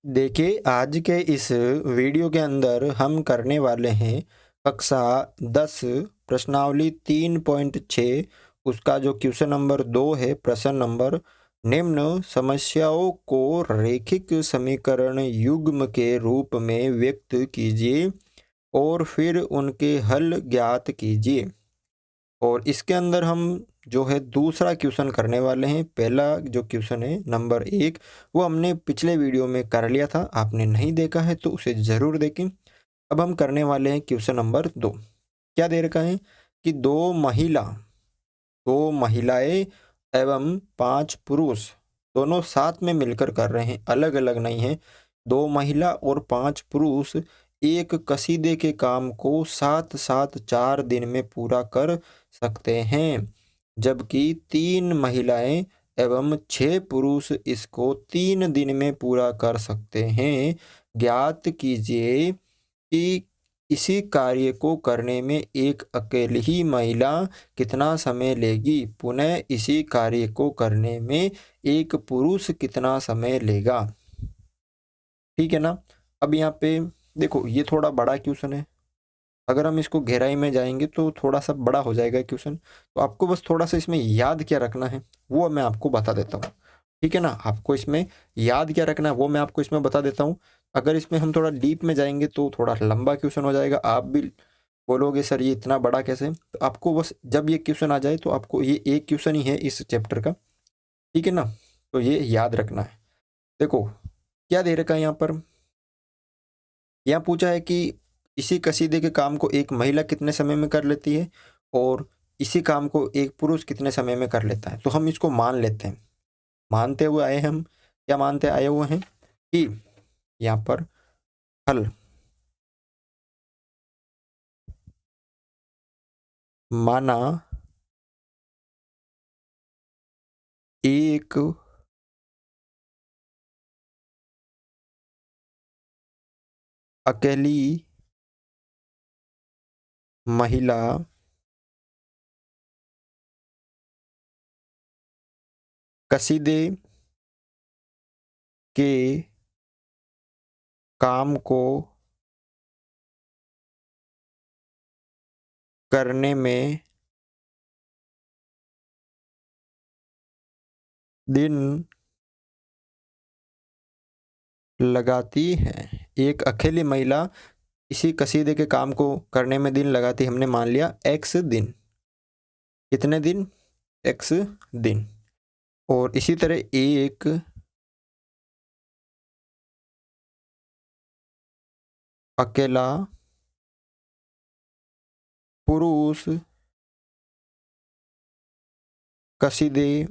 देखिए, आज के इस वीडियो के अंदर हम करने वाले हैं कक्षा 10 प्रश्नावली 3.6 उसका जो क्वेश्चन नंबर 2 है। प्रश्न नंबर: निम्न समस्याओं को रैखिक समीकरण युग्म के रूप में व्यक्त कीजिए और फिर उनके हल ज्ञात कीजिए। और इसके अंदर हम जो है दूसरा क्वेश्चन करने वाले हैं। पहला जो क्वेश्चन है नंबर 1 वो हमने पिछले वीडियो में कर लिया था, आपने नहीं देखा है तो उसे ज़रूर देखें। अब हम करने वाले हैं क्वेश्चन नंबर 2। क्या दे रखा है कि दो महिलाएं एवं 5 पुरुष दोनों साथ में मिलकर कर रहे हैं, अलग अलग नहीं है। 2 महिला और 5 पुरुष एक कसीदे के काम को साथ साथ 4 दिन में पूरा कर सकते हैं, जबकि 3 महिलाएं एवं 6 पुरुष इसको 3 दिन में पूरा कर सकते हैं। ज्ञात कीजिए कि इसी कार्य को करने में एक अकेली ही महिला कितना समय लेगी, पुनः इसी कार्य को करने में एक पुरुष कितना समय लेगा। ठीक है ना। अब यहाँ पे देखो, ये थोड़ा बड़ा क्वेश्चन है। अगर हम इसको गहराई में जाएंगे तो थोड़ा सा बड़ा हो जाएगा क्वेश्चन। तो आपको बस थोड़ा सा इसमें याद क्या रखना है वो मैं आपको बता देता हूँ। ठीक है ना, आपको इसमें याद क्या रखना है वो मैं आपको इसमें बता देता हूँ। अगर इसमें हम थोड़ा डीप में जाएंगे तो थोड़ा लंबा क्वेश्चन हो जाएगा, आप भी बोलोगे सर ये इतना बड़ा कैसे। तो आपको बस जब ये क्वेश्चन आ जाए तो आपको ये एक क्वेश्चन ही है इस चैप्टर का, ठीक है ना, तो ये याद रखना है। देखो क्या दे रखा है यहाँ पर, यहाँ पूछा है कि इसी कसीदे के काम को एक महिला कितने समय में कर लेती है और इसी काम को एक पुरुष कितने समय में कर लेता है। तो हम इसको मान लेते हैं, मानते हुए आए हम, क्या मानते आए हुए हैं कि यहाँ पर हल माना एक अकेली महिला कसीदे के काम को करने में दिन लगाती है। एक अकेली महिला इसी कसीदे के काम को करने में दिन लगाती, हमने मान लिया एक्स दिन। कितने दिन? एक्स दिन। और इसी तरह एक अकेला पुरुष कसीदे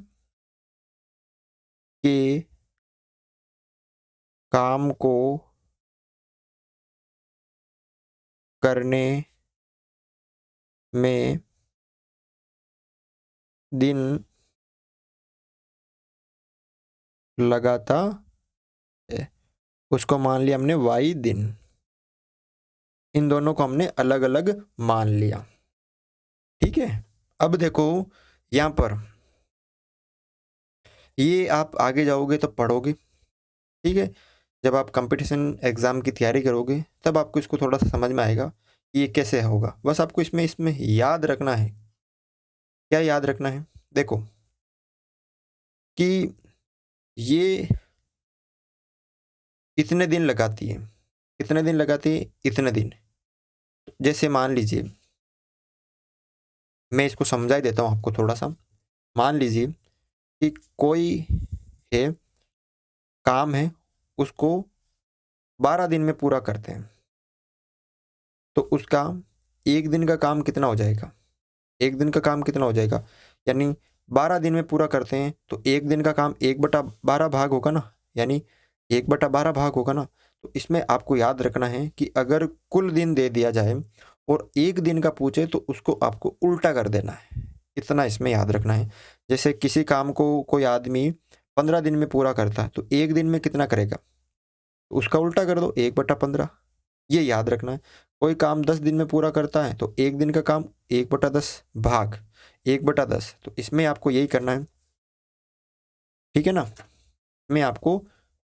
के काम को करने में दिन लगाता है। उसको मान लिया हमने वाई दिन। इन दोनों को हमने अलग अलग मान लिया। ठीक है, अब देखो यहाँ पर ये आप आगे जाओगे तो पढ़ोगे, ठीक है। जब आप कंपटीशन एग्ज़ाम की तैयारी करोगे तब आपको इसको थोड़ा सा समझ में आएगा कि ये कैसे होगा। बस आपको इसमें याद रखना है। क्या याद रखना है? देखो कि ये इतने दिन लगाती है, कितने दिन लगाती है? इतने दिन। जैसे मान लीजिए, मैं इसको समझा ही देता हूँ आपको थोड़ा सा। मान लीजिए कि कोई है, काम है, उसको 12 दिन में पूरा करते हैं, तो उसका एक दिन का काम कितना हो जाएगा? एक दिन का काम कितना हो जाएगा? यानी 12 दिन में पूरा करते हैं तो एक दिन का काम 1/12 भाग होगा ना, यानी 1/12 भाग होगा ना। तो इसमें आपको याद रखना है कि अगर कुल दिन दे दिया जाए और एक दिन का पूछे तो उसको आपको उल्टा कर देना है। इतना इसमें याद रखना है। जैसे किसी काम को कोई आदमी 15 दिन में पूरा करता है तो एक दिन में कितना करेगा? तो उसका उल्टा कर दो, 1/15। ये याद रखना है। कोई काम 10 दिन में पूरा करता है तो एक दिन का काम 1/10 भाग 1/10। तो इसमें आपको यही करना है, ठीक है ना। में आपको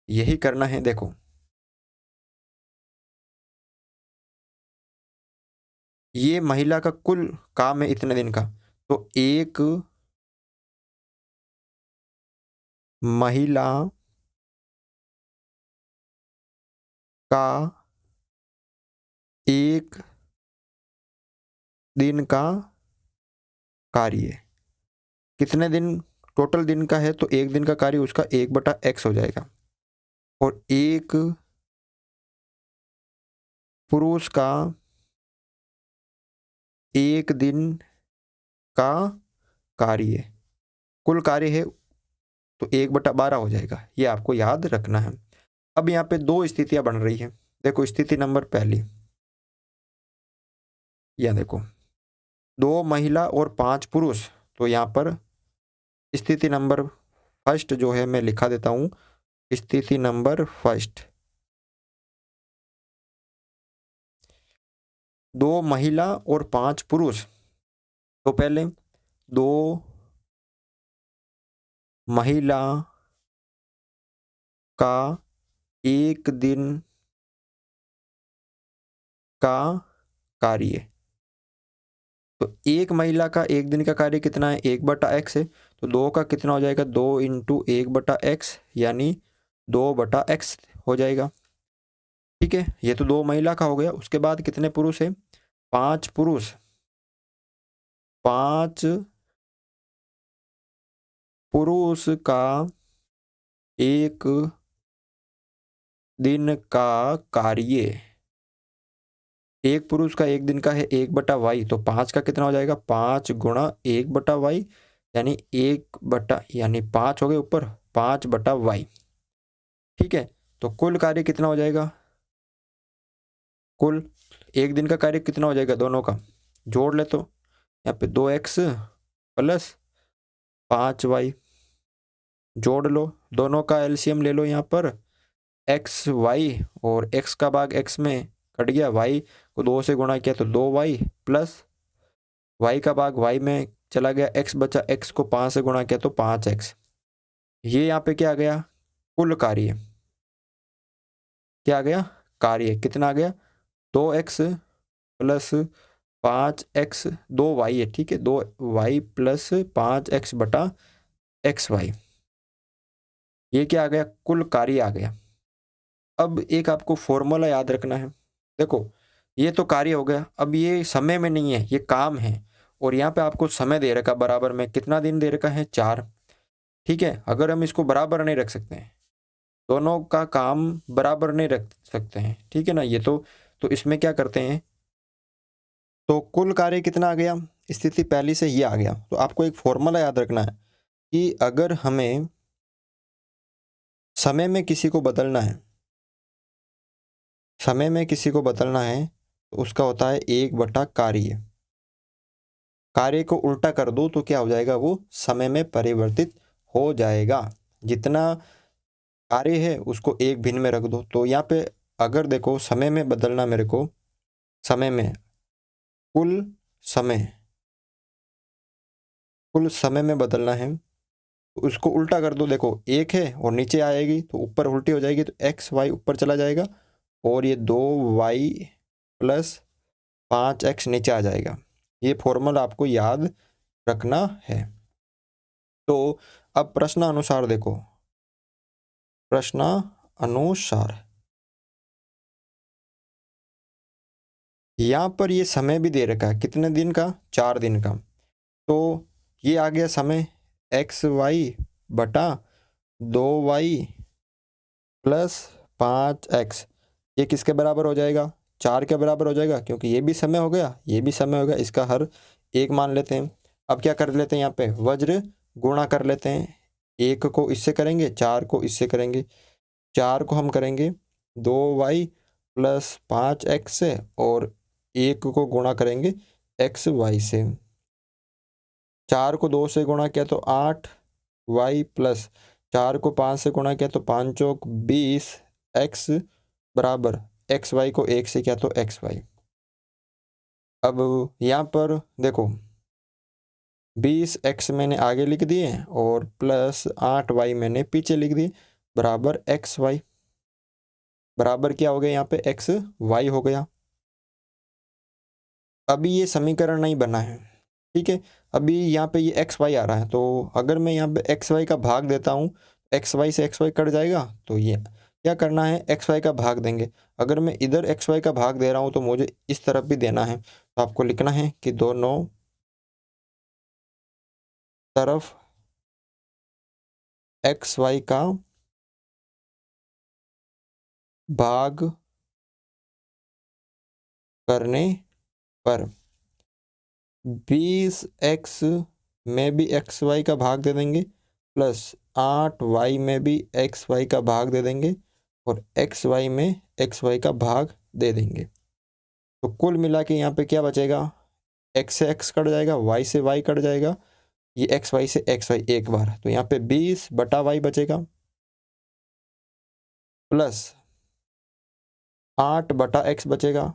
यही करना है। देखो ये महिला का कुल काम है इतने दिन का, तो एक महिला का एक दिन का कार्य कितने दिन टोटल दिन का है, तो एक दिन का कार्य उसका 1/x हो जाएगा। और एक पुरुष का एक दिन का कार्य कुल कार्य है तो 1/12 हो जाएगा। ये आपको याद रखना है। अब यहाँ पे दो स्थितियां बन रही है। देखो स्थिति नंबर पहली, यह देखो 2 महिला और 5 पुरुष। तो यहाँ पर स्थिति नंबर फर्स्ट जो है मैं लिखा देता हूं, स्थिति नंबर फर्स्ट, 2 महिला और 5 पुरुष। तो पहले 2 महिला का एक दिन का कार्य, तो एक महिला का एक दिन का कार्य कितना है, 1/x है। तो 2 का कितना हो जाएगा, 2 × 1/x यानी 2/x हो जाएगा। ठीक है, ये तो 2 महिला का हो गया। उसके बाद कितने पुरुष है, 5 पुरुष। 5 पुरुष का एक दिन का कार्य, एक पुरुष का एक दिन का है 1/y, तो 5 का कितना हो जाएगा, 5 × 1/y यानी 5 हो गए ऊपर, 5/y। ठीक है, तो कुल कार्य कितना हो जाएगा, कुल एक दिन का कार्य कितना हो जाएगा, दोनों का जोड़ ले तो यहाँ पे 2x प्लस 5y, जोड़ लो, दोनों का एलसीएम ले लो। यहाँ पर एक्स वाई और x का भाग x में कट गया, y को 2 से गुणा किया तो 2y प्लस y का भाग y में चला गया, x बचा, x को 5 से गुणा किया तो 5x। ये यहाँ पे क्या आ गया, कुल कार्य क्या आ गया, कार्य कितना आ गया, 2x प्लस 5x, 2y है। ठीक है, 2y प्लस 5x/xy, ये क्या आ गया, कुल कार्य आ गया। अब एक आपको फॉर्मूला याद रखना है। देखो ये तो कार्य हो गया, अब ये समय में नहीं है, ये काम है। और यहाँ पे आपको समय दे रखा बराबर में, कितना दिन दे रखा है, 4। ठीक है, अगर हम इसको बराबर नहीं रख सकते हैं, दोनों का काम बराबर नहीं रख सकते हैं, ठीक है ना, ये तो इसमें क्या करते हैं, तो कुल कार्य कितना आ गया, स्थिति पहली से ये आ गया। तो आपको एक फॉर्मूला याद रखना है कि अगर हमें समय में किसी को बदलना है, समय में किसी को बदलना है तो उसका होता है 1/कार्य। कार्य को उल्टा कर दो तो क्या हो जाएगा, वो समय में परिवर्तित हो जाएगा। जितना कार्य है उसको एक भिन्न में रख दो। तो यहाँ पे अगर देखो समय में बदलना मेरे को, समय में कुल समय, कुल समय में बदलना है तो उसको उल्टा कर दो। देखो एक है और नीचे आएगी तो ऊपर उल्टी हो जाएगी, तो xy ऊपर चला जाएगा और ये 2y प्लस 5x नीचे आ जाएगा। ये फॉर्मूला आपको याद रखना है। तो अब प्रश्न अनुसार देखो, प्रश्न अनुसार यहाँ पर ये समय भी दे रखा है, कितने दिन का, 4 दिन का। तो ये आ गया समय xy/2y प्लस 5x, ये किसके बराबर हो जाएगा, 4 के बराबर हो जाएगा, क्योंकि ये भी समय हो गया, ये भी समय हो गया, इसका हर एक मान लेते हैं। अब क्या कर लेते हैं, यहाँ पे वज्र गुणा कर लेते हैं, 1 को इससे करेंगे, 4 को इससे करेंगे, 4 को हम करेंगे 2y प्लस 5x से और 1 को गुणा करेंगे xy से। 4 को 2 से गुणा किया तो 8y प्लस 4 को 5 से गुणा किया तो 5 चौक 20 x बराबर xy को 1 से किया तो xy। अब यहाँ पर देखो 20x मैंने आगे लिख दिए और प्लस 8y मैंने पीछे लिख दिए बराबर xy, बराबर क्या हो गया यहाँ पे xy हो गया। अभी ये समीकरण नहीं बना है, ठीक है। अभी यहाँ पे ये एक्स वाई आ रहा है, तो अगर मैं यहाँ पे एक्स वाई का भाग देता हूँ, एक्स वाई से एक्स वाई कट जाएगा, तो ये क्या करना है, एक्स वाई का भाग देंगे। अगर मैं इधर एक्स वाई का भाग दे रहा हूँ तो मुझे इस तरफ भी देना है, तो आपको लिखना है कि दोनों तरफ एक्स वाई का भाग करने पर 20x में भी एक्स वाई का भाग दे देंगे, प्लस 8y में भी एक्स वाई का भाग दे देंगे, और एक्स वाई में एक्स वाई का भाग दे देंगे। तो कुल मिला के यहाँ पे क्या बचेगा, x से x कट जाएगा, y से y कट जाएगा, ये एक्स वाई से एक्स वाई एक बार, तो यहाँ पे 20/y बचेगा, प्लस 8/x बचेगा,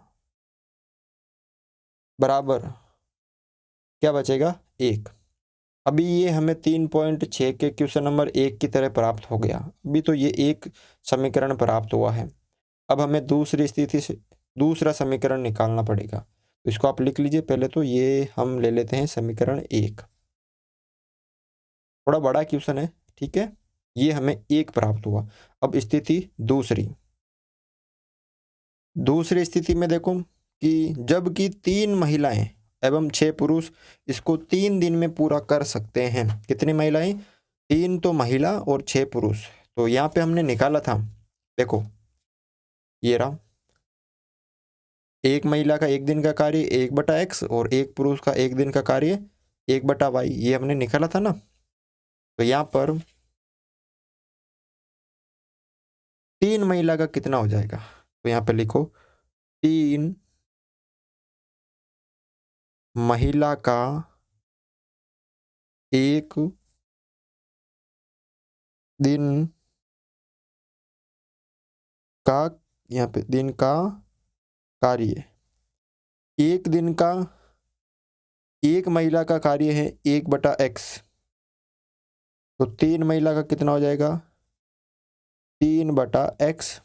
बराबर क्या बचेगा, 1। अभी ये हमें 3.6 के क्वेश्चन नंबर 1 की तरह प्राप्त हो गया। अभी तो ये एक समीकरण प्राप्त हुआ है। अब हमें दूसरी स्थिति से दूसरा समीकरण निकालना पड़ेगा, तो इसको आप लिख लीजिए। पहले तो ये हम ले लेते हैं समीकरण 1, थोड़ा बड़ा क्वेश्चन है, ठीक है। ये हमें 1 प्राप्त हुआ। अब स्थिति दूसरी स्थिति में देखो कि जबकि 3 महिलाएं एवं 6 पुरुष इसको 3 दिन में पूरा कर सकते हैं। कितनी महिलाएं, 3 तो महिला और 6 पुरुष। तो यहाँ पे हमने निकाला था, देखो ये रहा, एक महिला का 1 दिन का कार्य 1/x और एक पुरुष का 1 दिन का कार्य 1/y, ये हमने निकाला था ना। तो यहाँ पर 3 महिला का कितना हो जाएगा, तो यहाँ पे लिखो 3 महिला का 1 दिन का, यहाँ पे दिन का कार्य, एक दिन का, एक महिला का कार्य है 1/x, तो 3 महिला का कितना हो जाएगा, 3/x,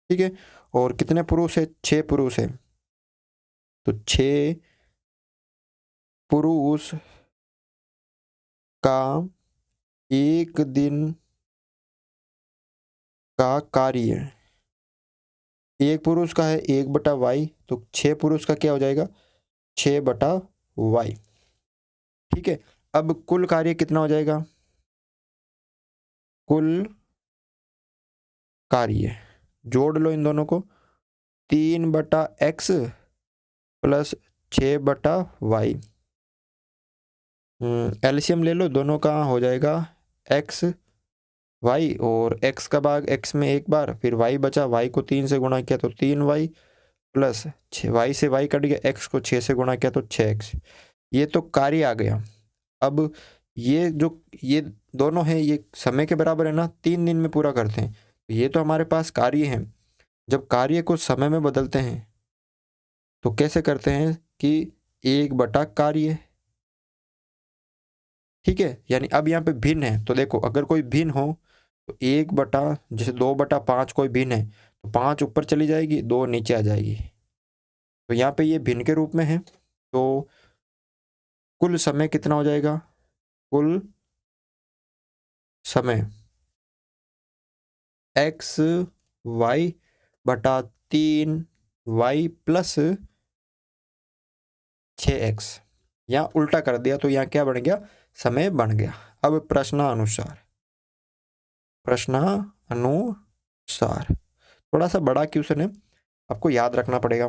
ठीक है। और कितने पुरुष है, 6 पुरुष है, तो 6 पुरुष का एक दिन का कार्य, एक पुरुष का है 1/y, तो 6 पुरुष का क्या हो जाएगा, 6/y, ठीक है। अब कुल कार्य कितना हो जाएगा, कुल कार्य जोड़ लो इन दोनों को, 3/x प्लस 6/y, एलसीएम ले लो, दोनों का हो जाएगा x y, और x का भाग x में एक बार, फिर y बचा, y को 3 से गुणा किया तो 3y, प्लस y से y कट गया, x को 6 से गुणा किया तो 6x। ये तो कार्य आ गया। अब ये दोनों हैं, ये समय के बराबर है ना, 3 दिन में पूरा करते हैं। ये तो हमारे पास कार्य है। जब कार्य को समय में बदलते हैं तो कैसे करते हैं कि 1/कार्य, ठीक है। यानी अब यहाँ पे भिन्न है, तो देखो अगर कोई भिन्न हो तो 1 जैसे 2/5 कोई भिन्न है तो 5 ऊपर चली जाएगी, 2 नीचे आ जाएगी। तो यहाँ पे ये भिन्न के रूप में है, तो कुल समय कितना हो जाएगा, कुल समय XY/3y प्लस 6x, यहाँ उल्टा कर दिया तो यहाँ क्या बन गया, समय बन गया। अब प्रश्नानुसार थोड़ा सा बड़ा क्वेश्चन है, आपको याद रखना पड़ेगा।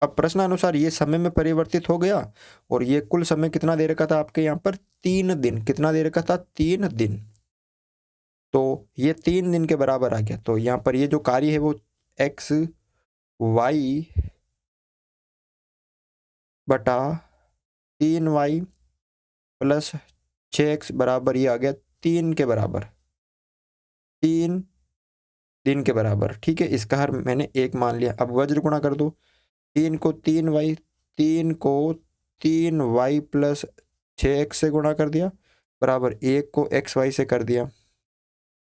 अब प्रश्नानुसार ये समय में परिवर्तित हो गया, और ये कुल समय कितना दे रखा था आपके यहाँ पर, 3 दिन। कितना दे रखा था, 3 दिन। तो ये 3 दिन के बराबर आ गया। तो यहाँ पर ये जो कार्य है वो XY/3y प्लस 6x बराबर ये आ गया 3 के बराबर, 3 दिन के बराबर, ठीक है। इसका हर मैंने 1 मान लिया। अब वज्र गुणा कर दो, 3 को 3y, 3 को 3y प्लस 6x से गुणा कर दिया, बराबर 1 को xy से कर दिया।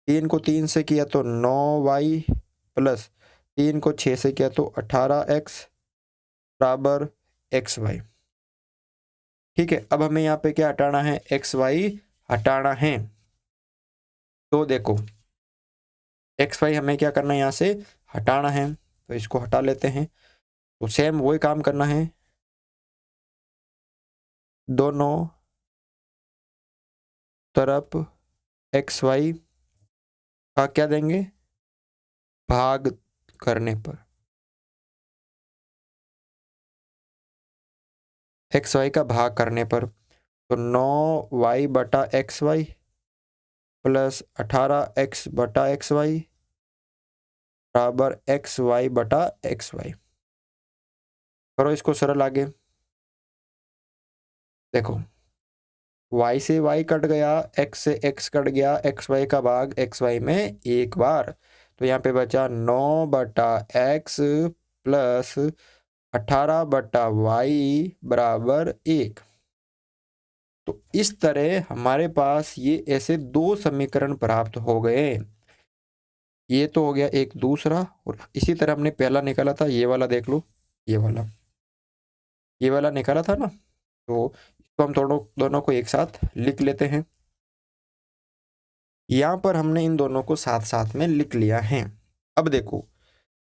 3 को 3 से किया तो 9y प्लस 3 को 6 से किया तो 18x, बराबर एक्स वाई। ठीक है, अब हमें यहाँ पे क्या हटाना है, एक्स वाई हटाना है। तो देखो एक्स वाई हमें क्या करना है, यहाँ से हटाना है, तो इसको हटा लेते हैं। तो सेम वही काम करना है, दोनों तरफ एक्स वाई का क्या देंगे, भाग करने पर, एक्स वाई का भाग करने पर, तो 9y बटा एक्स वाई प्लस 18x बटा एक्स वाई बराबर एक्स वाई बटा एक्स वाई। करो इसको सरल आगे। देखो y से y कट गया, x से x कट गया, एक्स वाई का भाग एक्स वाई में एक बार, तो यहाँ पे बचा 9 बटा एक्स प्लस 18 बटा वाई बराबर 1। तो इस तरह हमारे पास ये ऐसे दो समीकरण प्राप्त हो गए। ये तो हो गया एक दूसरा, और इसी तरह हमने पहला निकाला था, ये वाला देख लो, ये वाला निकाला था ना। तो इसको हम दोनों को एक साथ लिख लेते हैं। यहाँ पर हमने इन दोनों को साथ साथ में लिख लिया है। अब देखो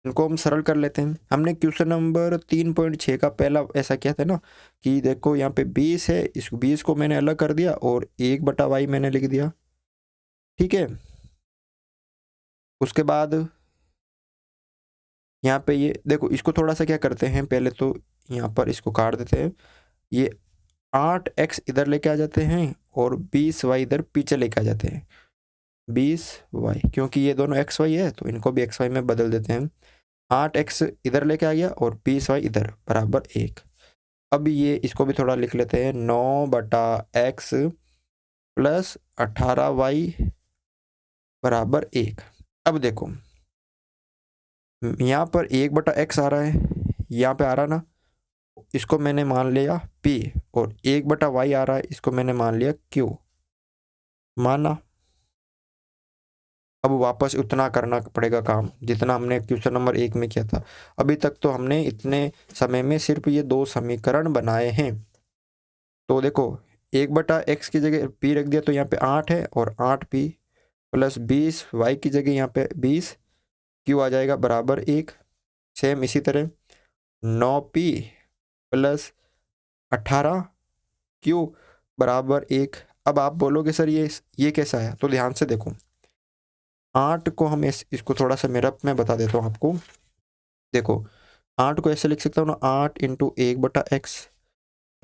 इनको हम सरल कर लेते हैं। हमने क्वेश्चन नंबर 3.6 का पहला ऐसा किया था ना कि देखो यहाँ पे 20 है, इस 20 को मैंने अलग कर दिया और 1 बटा वाई मैंने लिख दिया। ठीक है, उसके बाद यहाँ पे ये देखो, इसको थोड़ा सा क्या करते हैं, पहले तो यहाँ पर इसको काट देते हैं। ये 8x इधर लेके आ जाते हैं और 20y इधर पीछे लेके आ जाते हैं। 20y, क्योंकि ये दोनों एक्स वाई है तो इनको भी एक्स वाई में बदल देते हैं। 8x इधर लेके आ गया और 20y इधर बराबर 1। अब ये इसको भी थोड़ा लिख लेते हैं, 9 बटा एक्स प्लस 18y बराबर 1। अब देखो यहाँ पर 1 बटा एक्स आ रहा है, यहाँ पे आ रहा ना, इसको मैंने मान लिया P, और 1 बटा वाई आ रहा है, इसको मैंने मान लिया Q। माना। अब वापस उतना करना पड़ेगा काम जितना हमने क्वेश्चन नंबर 1 में किया था। अभी तक तो हमने इतने समय में सिर्फ ये दो समीकरण बनाए हैं। तो देखो 1 बटा एक्स की जगह P रख दिया तो यहाँ पे 8 है, और 8P प्लस 20 वाई की जगह यहाँ पे 20 Q आ जाएगा बराबर 1। सेम इसी तरह 9P प्लस 18Q बराबर 1। अब आप बोलोगे सर ये कैसा है, तो ध्यान से देखो 8 को हम इसको थोड़ा सा मैं बता देता हूँ आपको। देखो 8 को ऐसे लिख सकता हूँ ना, 8 इंटू 1 बटा एक्स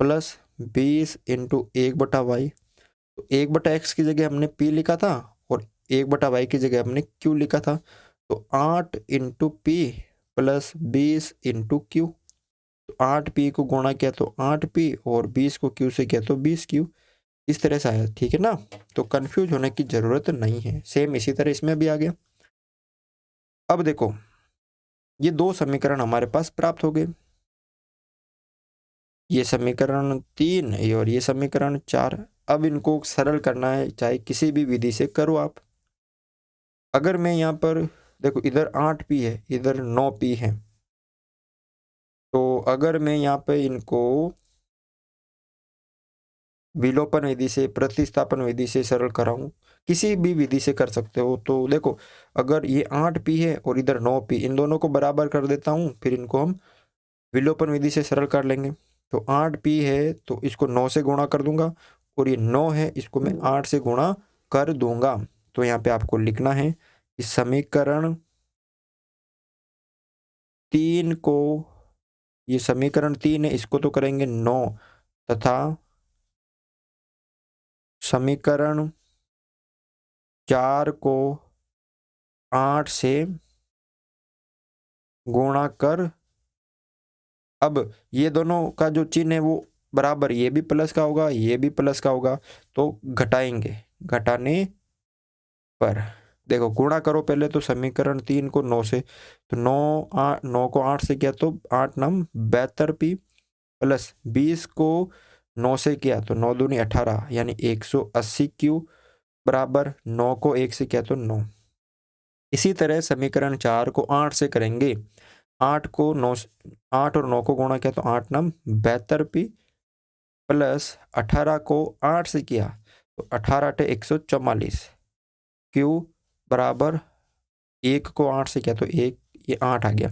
प्लस 20 इंटू 1 बटा वाई। तो 1 बटा एक्स की जगह हमने P लिखा था और 1 बटा वाई की जगह हमने Q लिखा था। तो 8 into P plus 20 into Q। तो 8P को गुणा किया तो 8P और 20 को Q से किया तो 20Q। इस तरह से आया, ठीक है ना। तो कंफ्यूज होने की जरूरत नहीं है। सेम इसी तरह इसमें भी आ गया। अब देखो ये दो समीकरण हमारे पास प्राप्त हो गए, ये समीकरण 3 और ये समीकरण 4। अब इनको सरल करना है, चाहे किसी भी विधि से करो आप। अगर मैं यहाँ पर देखो इधर 8P है, इधर 9P है, तो अगर मैं यहाँ पे इनको विलोपन विधि से, प्रतिस्थापन विधि से सरल कराऊं, किसी भी विधि से कर सकते हो। तो देखो अगर ये 8P है और इधर 9P, इन दोनों को बराबर कर देता हूँ, फिर इनको हम विलोपन विधि से सरल कर लेंगे। तो 8P है तो इसको 9 से गुणा कर दूंगा, और ये 9 है इसको मैं 8 से गुणा कर दूंगा। तो यहाँ पे आपको लिखना है कि समीकरण 3 को, ये समीकरण 3 है इसको तो करेंगे 9, तथा समीकरण 4 को 8 से गुणा कर, अब ये दोनों का जो चिन्ह है वो बराबर, ये भी प्लस का होगा, ये भी प्लस का होगा, तो घटाएंगे, घटाने पर देखो गुणा करो पहले तो समीकरण 3 को 9 से, तो 9 को 8 से किया तो 8 नम 72P प्लस 20 को 9 से किया तो 9 दूनी 18 यानी 180Q बराबर 9 को 1 से किया तो 9। इसी तरह समीकरण 4 को 8 से करेंगे, 8 को 9 8 और 9 को गुणा किया तो 8 9 72 पी प्लस 18 को 8 से किया तो 18 8 144 क्यू बराबर 1 को 8 से किया तो 1 ये 8 आ गया।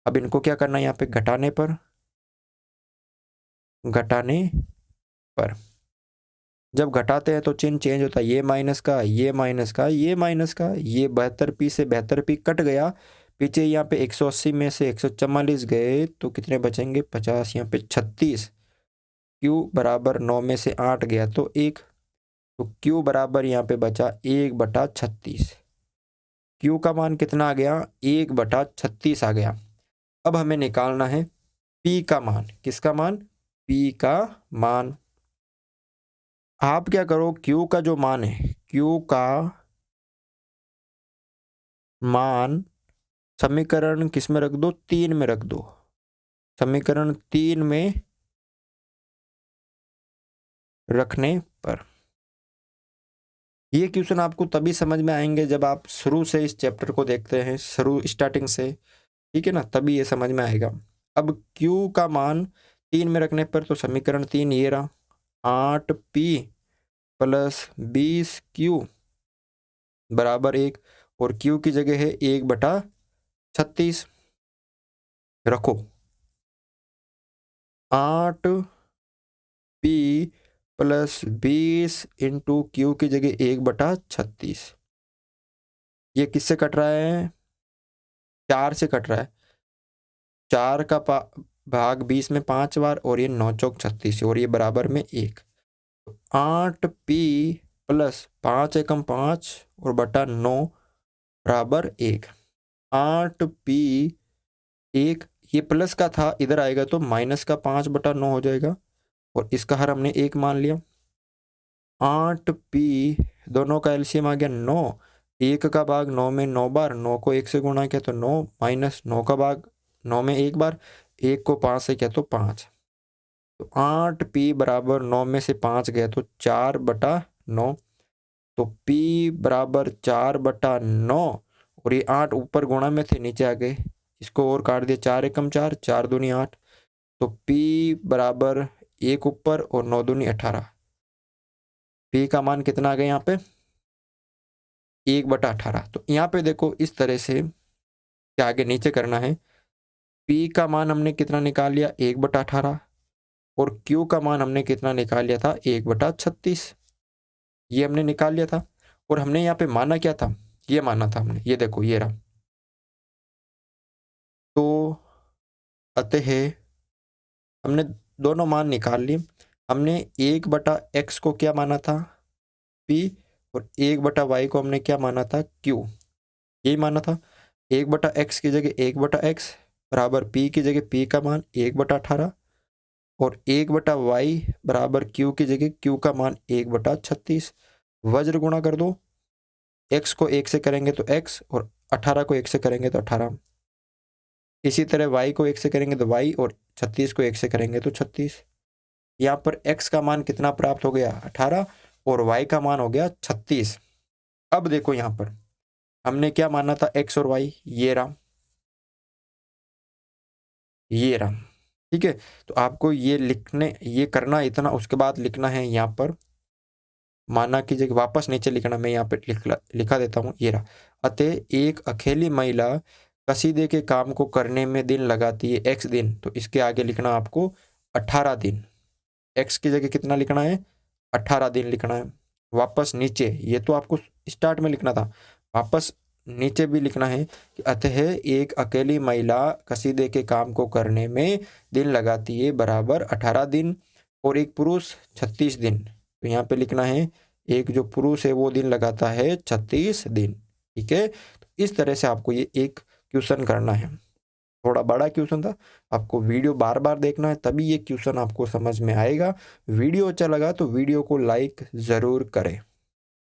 अब इनको क्या करना है यहाँ पे घटाने पर जब घटाते हैं तो चिन्ह चेंज होता है, ये माइनस का ये माइनस का ये माइनस का, ये 72 पी से 72 पी कट गया, पीछे यहाँ पे 180 में से 144 गए तो कितने बचेंगे 50, यहाँ पे 36। क्यू बराबर 9 में से 8 गया तो 1, तो क्यू बराबर यहाँ पे बचा 1/36। क्यू का मान कितना आ गया 1/36 आ गया। अब हमें निकालना है पी का मान। किसका मान? पी का मान। आप क्या करो, क्यू का जो मान है, क्यू का मान समीकरण किस में रख दो? 3 में रख दो। समीकरण 3 में रखने पर ये क्वेश्चन आपको तभी समझ में आएंगे जब आप शुरू से इस चैप्टर को देखते हैं, शुरू स्टार्टिंग से, ठीक है ना, तभी ये समझ में आएगा। अब Q का मान 3 में रखने पर तो समीकरण 3 ये रहा, 8P प्लस 20Q बराबर 1, और Q की जगह है 1/36 रखो। 8P प्लस 20 इंटू Q की जगह 1/36, ये किससे कट रहा है? 4 से कट रहा है। 4 का भाग 20 में 5 बार, और ये 9 चौक 36, और ये बराबर में 1। 8P प्लस 5 एकम 5 और बटा 9 बराबर 1। 8P 1, ये प्लस का था, इधर आएगा तो माइनस का 5/9 हो जाएगा, और इसका हर हमने 1 मान लिया। 8P दोनों का एलसीएम आ गया 9, 1 का भाग 9 में 9 बार, 9 को 1 से गुणा किया तो 9, माइनस 9 का भाग 9 में 1 बार, 1 को 5 से किया तो 5। तो 8P बराबर 9 में से 5 गया तो 4/9, तो P बराबर 4/9, और ये 8 ऊपर गुणा में थे नीचे आ गए, इसको और काट दिया, 4 एकम 4, 4 दूनी 8, तो P बराबर 1 ऊपर और 9 दूनी 18। P का मान कितना आ गया यहाँ पे? 1/18। तो यहाँ पे देखो इस तरह से क्या आगे नीचे करना है। P का मान हमने कितना निकाल लिया? 1/18, और Q का मान हमने कितना निकाल लिया था? 1/36। ये हमने निकाल लिया था, और हमने यहाँ पे माना क्या था? ये माना था हमने, ये देखो ये रहा। तो अतः हमने दोनों मान निकाल लिए। हमने 1/x को क्या माना था? P, और 1/y को हमने क्या माना था? Q। यही माना था। 1/x की जगह 1/x बराबर P की जगह P का मान 1/18, और 1/y बराबर Q की जगह Q का मान 1/36। वज्र गुणा कर दो, x को 1 से करेंगे तो x, और 18 को 1 से करेंगे तो 18। इसी तरह y को 1 से करेंगे तो y, और 36 को 1 से करेंगे तो 36। यहाँ पर x का मान कितना प्राप्त हो गया? 18, और y का मान हो गया 36। अब देखो यहाँ पर हमने क्या माना था? x और y, ये रहा, ये रहा, ठीक है। तो आपको ये करना इतना, उसके बाद लिखना है यहाँ पर माना की जगह वापस नीचे लिखना, मैं यहाँ पे लिखा देता हूँ, ये रहा। अतः एक अकेली महिला कसीदे के काम को करने में दिन लगाती है x दिन, तो इसके आगे लिखना आपको 18 दिन। x की जगह कितना लिखना है? 18 दिन लिखना है। वापस नीचे, ये तो आपको स्टार्ट में लिखना था, वापस नीचे भी लिखना है कि अतः एक अकेली महिला कसीदे के काम को करने में दिन लगाती है बराबर 18 दिन, और एक पुरुष 36 दिन। तो यहाँ पे लिखना है एक जो पुरुष है वो दिन लगाता है 36 दिन, ठीक है। तो इस तरह से आपको ये एक क्वेश्चन करना है। थोड़ा बड़ा क्वेश्चन था, आपको वीडियो बार बार देखना है तभी ये क्वेश्चन आपको समझ में आएगा। वीडियो अच्छा लगा तो वीडियो को लाइक ज़रूर करें।